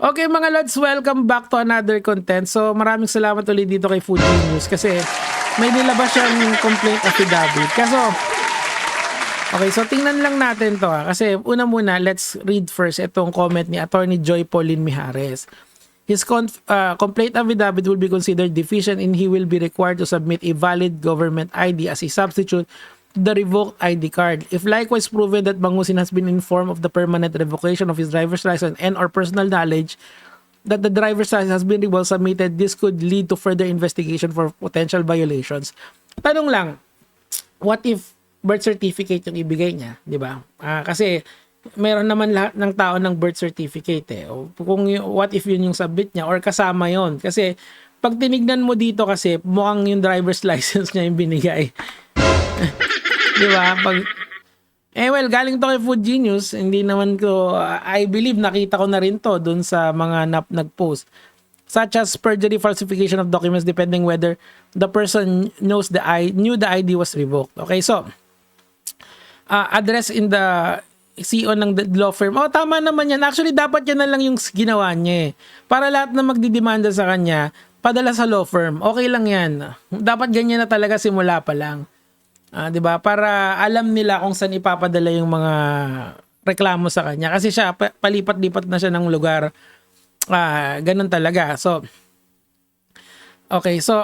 Okay mga lods, welcome back to another content. So maraming salamat ulit dito kay Food Genius kasi may nilabas siyang complaint affidavit. Okay, so tingnan lang natin to kasi una muna, let's read first itong comment ni Attorney Joy Pauline Mijares. His complaint affidavit will be considered deficient and he will be required to submit a valid government ID as a substitute to the revoked ID card. If likewise proven that Bangusin has been informed of the permanent revocation of his driver's license and or personal knowledge that the driver's license has been revoked submitted, this could lead to further investigation for potential violations. Tanong lang, what if birth certificate yung ibigay niya, di ba? Kasi meron naman lahat ng tao ng birth certificate eh. O kung what if yun yung submit niya or kasama yon, kasi pag tinignan mo dito kasi mukhang yung driver's license niya yung binigay. Di ba? Well, galing to kay Food Genius, hindi naman ko, I believe nakita ko na rin to dun sa mga nag-post. Such as perjury, falsification of documents depending whether the person knew the ID was revoked. Okay, so address in the CEO ng law firm. Oh, tama naman yan. Actually, dapat yan na lang yung ginawa niya eh. Para lahat na magdidemanda sa kanya, padala sa law firm. Okay lang yan. Dapat ganyan na talaga simula pa lang. 'Di ba? Para alam nila kung saan ipapadala yung mga reklamo sa kanya. Kasi siya, palipat-lipat na siya ng lugar. Ganun talaga. So, okay. So,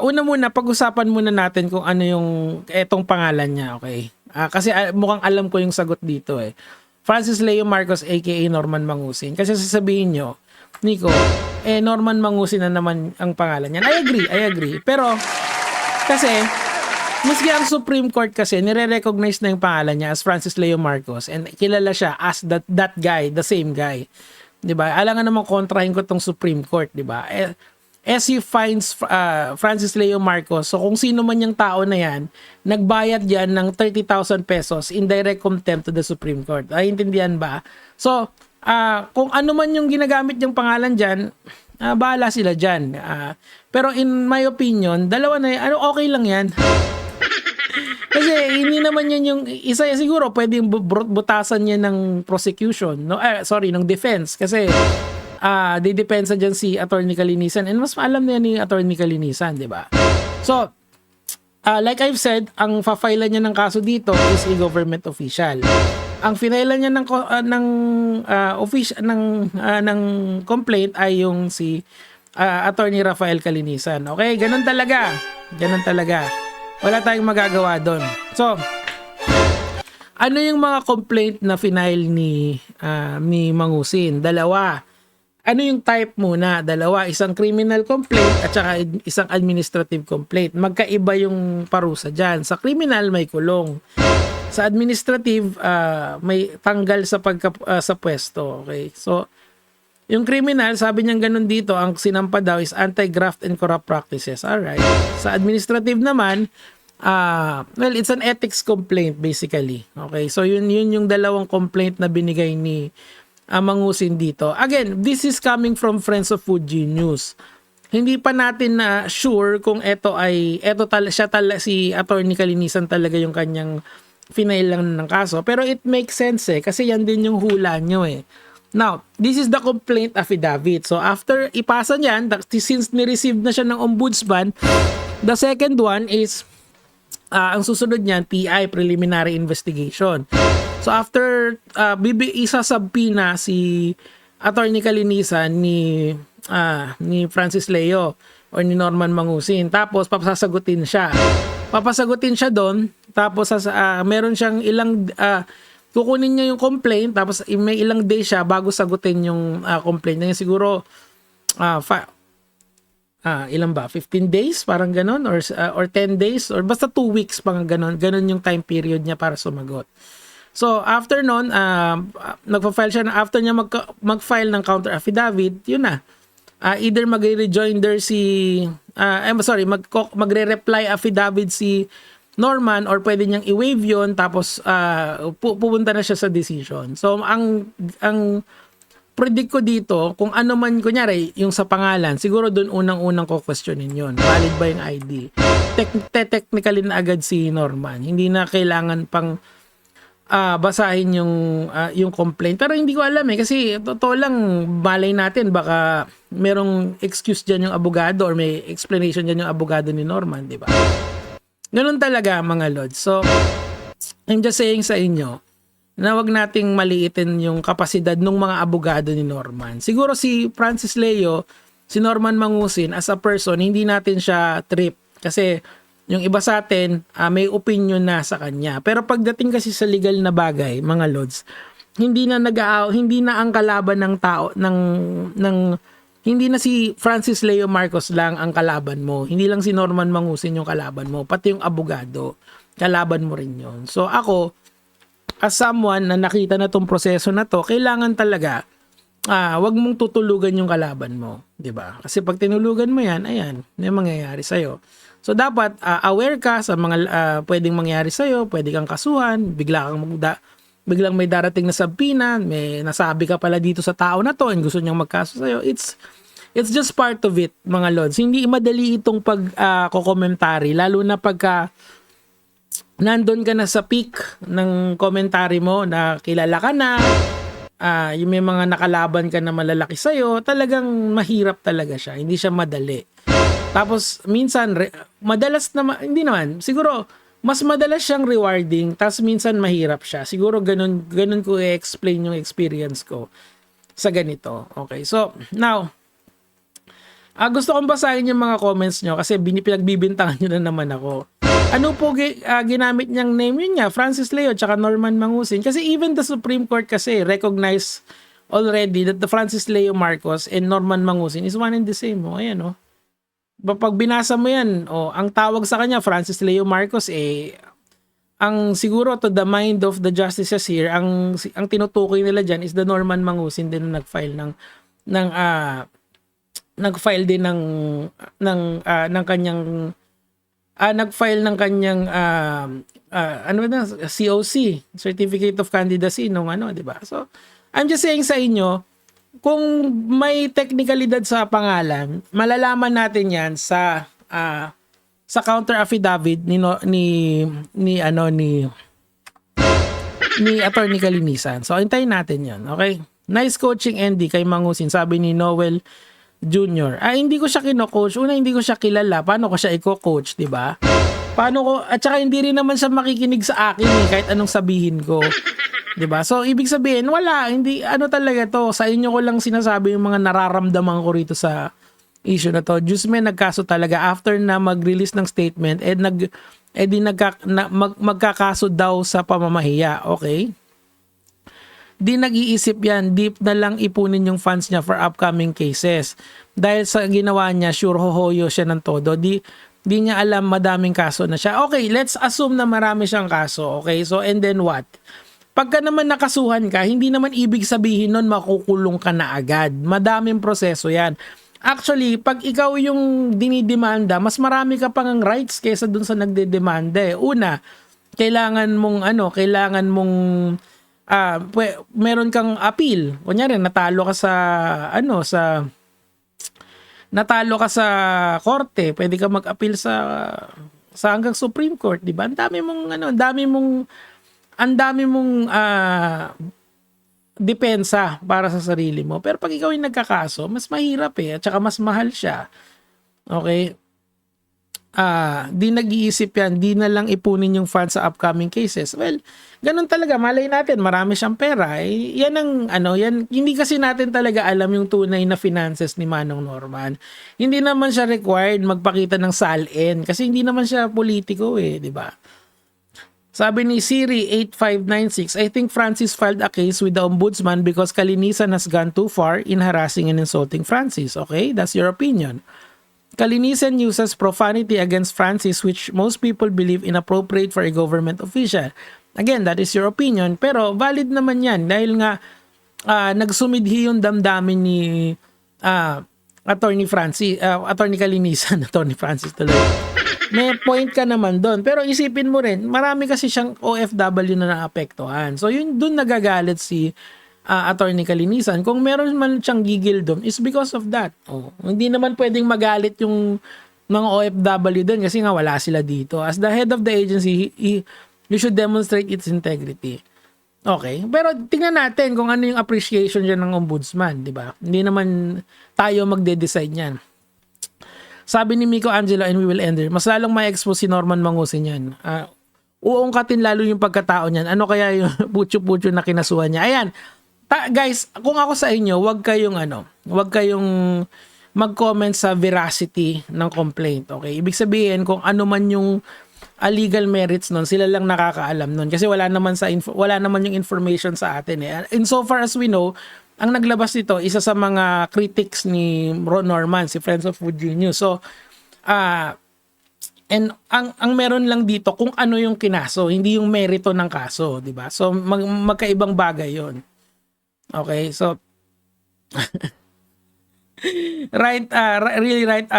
una muna, pag-usapan muna natin kung ano yung etong pangalan niya. Okay. Kasi mukhang alam ko yung sagot dito eh. Francis Leo Marcos aka Norman Mangusin. Kasi sasabihin nyo, Nico, Norman Mangusin na naman ang pangalan niya. I agree. Pero, kasi, maski ang Supreme Court kasi, nire-recognize na yung pangalan niya as Francis Leo Marcos and kilala siya as that guy, the same guy. Diba? Alangan naman kontrahin ko tong Supreme Court, diba? SU finds Francis Leo Marcos. So kung sino man yung tao na yan, nagbayad yan ng 30,000 pesos in direct contempt to the Supreme Court. Ay, intindihan ba? So, kung ano man yung ginagamit yung pangalan dyan, bahala sila dyan. Pero in my opinion, dalawa na yan, okay lang yan. Kasi hindi naman yan yung isa, siguro pwedeng butasan niya ng prosecution, no? Ng defense. Kasi didepensa dyan si Attorney Kalinisan and mas alam na yan ni Attorney Kalinisan, di ba? So, like I've said, ang fa-file niya ng kaso dito is a government official. Ang finailan niya ng complaint ay yung si Attorney Rafael Kalinisan. Okay, ganun talaga. Wala tayong magagawa doon. So, ano yung mga complaint na final ni Mangusin? Dalawa. Ano yung type muna? Dalawa, isang criminal complaint at saka isang administrative complaint. Magkaiba yung parusa dyan. Sa criminal, may kulong. Sa administrative, may tanggal sa pwesto. Okay? So, yung criminal, sabi niya ganun dito, ang sinampa daw is anti-graft and corrupt practices. Alright. Sa administrative naman, it's an ethics complaint basically. Okay? So, yun yung dalawang complaint na binigay ni Mangusin dito. Again, this is coming from Friends of Food Genius. Hindi pa natin na sure kung si Attorney Kalinisan talaga yung kanyang final lang ng kaso. Pero it makes sense eh, kasi yan din yung hula nyo eh. Now, this is the complaint affidavit. So, after ipasa niyan, since ni-receive na siya ng ombudsman, the second one is, ang susunod niyan, PI, preliminary investigation. So after isasubpoena si Attorney Kalinisan ni Francis Leo or ni Norman Mangusin, tapos papasagutin siya doon, tapos meron siyang kukunin niya yung complaint, tapos may ilang days siya bago sagutin yung complaint niya. Siguro ilan ba? 15 days? Parang ganon? Or 10 days? Or basta 2 weeks pang ganon. Ganon yung time period niya para sumagot. So, after nun, nagpa-file siya after niya mag-file ng counter affidavit, yun na. Either magre-rejoinder magre-reply affidavit si Norman or pwede niyang i-waive yun tapos pupunta na siya sa decision. So, ang predict ko dito, kung ano man, kunyari, yung sa pangalan, siguro dun unang-unang ko questionin yun. Valid ba yung ID? Technically na agad si Norman. Hindi na kailangan pang basahin yung complaint. Pero hindi ko alam kasi totoo lang, malay natin baka merong excuse diyan yung abogado or may explanation diyan yung abogado ni Norman, di ba? Ganun talaga mga lods. So, I'm just saying sa inyo na wag nating maliitin yung kapasidad ng mga abogado ni Norman. Siguro si Francis Leo, si Norman Mangusin as a person, hindi natin siya trip kasi yung iba sa atin may opinion na sa kanya. Pero pagdating kasi sa legal na bagay, mga lods, hindi na ang kalaban ng tao hindi na si Francis Leo Marcos lang ang kalaban mo. Hindi lang si Norman Mangusin yung kalaban mo, pati yung abogado, kalaban mo rin yun. So ako, as someone na nakita na tong proseso na to, kailangan talaga wag mong tutulugan yung kalaban mo, 'di ba? Kasi pag tinulugan mo 'yan, ayan, may mangyayari sa iyo. So dapat aware ka sa mga pwedeng mangyari sa iyo, pwede kang kasuhan, biglang may darating na sabina, may nasabi ka pala dito sa tao na to and gusto niyang magkaso sa iyo. It's just part of it, mga lods. Hindi madali itong pag-komentary, lalo na pagka nandun ka na sa peak ng commentary mo na kilala ka na, yung may mga nakalaban ka na malalaki sa'yo, talagang mahirap talaga siya. Hindi siya madali. Tapos, minsan, hindi naman, siguro, mas madalas siyang rewarding, tapos minsan mahirap siya. Siguro ganun ko i-explain yung experience ko sa ganito. Okay, so, now, gusto kong basahin yung mga comments nyo kasi pinagbibintangan nyo na naman ako. Ano po ginamit niyang name yun nga? Francis Leo tsaka Norman Mangusin. Kasi even the Supreme Court kasi recognized already that the Francis Leo Marcos and Norman Mangusin is one and the same. Ayan o. Pag binasa mo yan, ang tawag sa kanya, Francis Leo Marcos, ang siguro to the mind of the justices here, ang tinutukoy nila dyan is the Norman Mangusin din na nag-file din ng kanyang nag-file ng kanyang COC, Certificate of Candidacy nung di ba? So, I'm just saying sa inyo, kung may technicalidad sa pangalan, malalaman natin 'yan sa counter affidavit ni Attorney Kalinisan. So, hintayin natin 'yan, okay? Nice coaching, Andy, kay Mangusin, sabi ni Noel Junior. Hindi ko siya kino-coach. Una, hindi ko siya kilala. Paano ko siya i-coach, 'di ba? At saka hindi rin naman siya makikinig sa akin kahit anong sabihin ko. 'Di ba? So ibig sabihin, hindi talaga 'to. Sa inyo ko lang sinasabi yung mga nararamdaman ko rito sa issue na 'to. Diyos may nagkaso talaga after na mag-release ng statement magkakaso daw sa pamamahiya, okay? Di nag-iisip yan, deep na lang ipunin yung funds niya for upcoming cases. Dahil sa ginawa niya, sure hohoyo siya ng todo. Di niya alam madaming kaso na siya. Okay, let's assume na marami siyang kaso. Okay, so and then what? Pagka naman nakasuhan ka, hindi naman ibig sabihin nun makukulong ka na agad. Madaming proseso yan. Actually, pag ikaw yung dinidemanda, mas marami ka pang rights kaysa dun sa nagdedemanda. Una, kailangan mong meron kang appeal. Kunyari, natalo ka sa korte, pwede ka mag-appeal sa hanggang Supreme Court, 'di ba? Ang dami mong depensa para sa sarili mo. Pero pag ikaw ay nagkakaso, mas mahirap at saka mas mahal siya. Okay? Di nag-iisip yan, di na lang ipunin yung funds sa upcoming cases. Well, ganun talaga, malay natin, marami siyang pera. Yan hindi kasi natin talaga alam yung tunay na finances ni Manong Norman. Hindi naman siya required magpakita ng SALN kasi hindi naman siya politiko di ba? Sabi ni Siri 8596, I think Francis filed a case with the ombudsman because Kalinisan has gone too far in harassing and insulting Francis. Okay, that's your opinion. Kalinisan uses profanity against Francis which most people believe inappropriate for a government official. Again, that is your opinion, pero valid naman yan dahil nga nagsumidhi yung damdamin ni Attorney Kalinisan, Attorney Francis talaga. May point ka naman doon. Pero isipin mo rin, marami kasi siyang OFW na naapektuhan. So yun doon nagagalit si Attorney Kalinisan. Kung meron man siyang gigil doon, is because of that. Hindi naman pwedeng magalit yung mga OFW doon kasi nga wala sila dito. As the head of the agency, you should demonstrate its integrity. Okay, pero tingnan natin kung ano yung appreciation dyan ng ombudsman, di ba? Hindi naman tayo magde-decide yan. Sabi ni Miko Angelo, and we will end there, mas lalong may expose si Norman Mangusin yan. Uungkatin lalo yung pagkatao niyan. Ano kaya yung putyo-putyo na kinasuhan niya? Ayan, guys, kung ako sa inyo, wag kayong mag-comment sa veracity ng complaint. Okay, ibig sabihin kung ano man yung legal merits nun, sila lang nakakaalam nun kasi wala naman yung information sa atin eh. Insofar as we know, ang naglabas nito isa sa mga critics ni Ron Norman, si Friends of Food Genius. So and ang meron lang dito kung ano yung kinaso, hindi yung merito ng kaso, di ba? So magkaibang bagay 'yon. Okay, so right, really right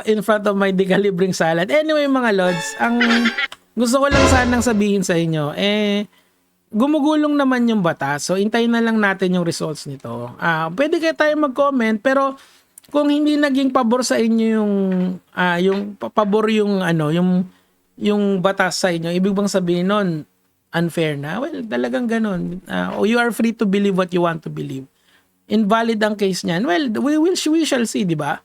in front of my decalibring salad. Anyway mga lods, ang gusto ko lang sanang sabihin sa inyo, gumugulong naman yung batas. So hintayin na lang natin yung results nito. Pwede kayo tayo mag-comment, pero kung hindi naging pabor sa inyo yung pabor yung batas sa inyo, ibig bang sabihin nun unfair na? Well, talagang ganun. You are free to believe what you want to believe. Invalid ang case niyan. Well, we shall see, di ba?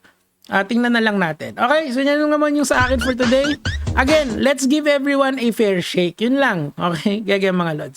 Tingnan na lang natin. Okay, so yan naman yung sa akin for today. Again, let's give everyone a fair shake. Yun lang. Okay, gaya mga lods.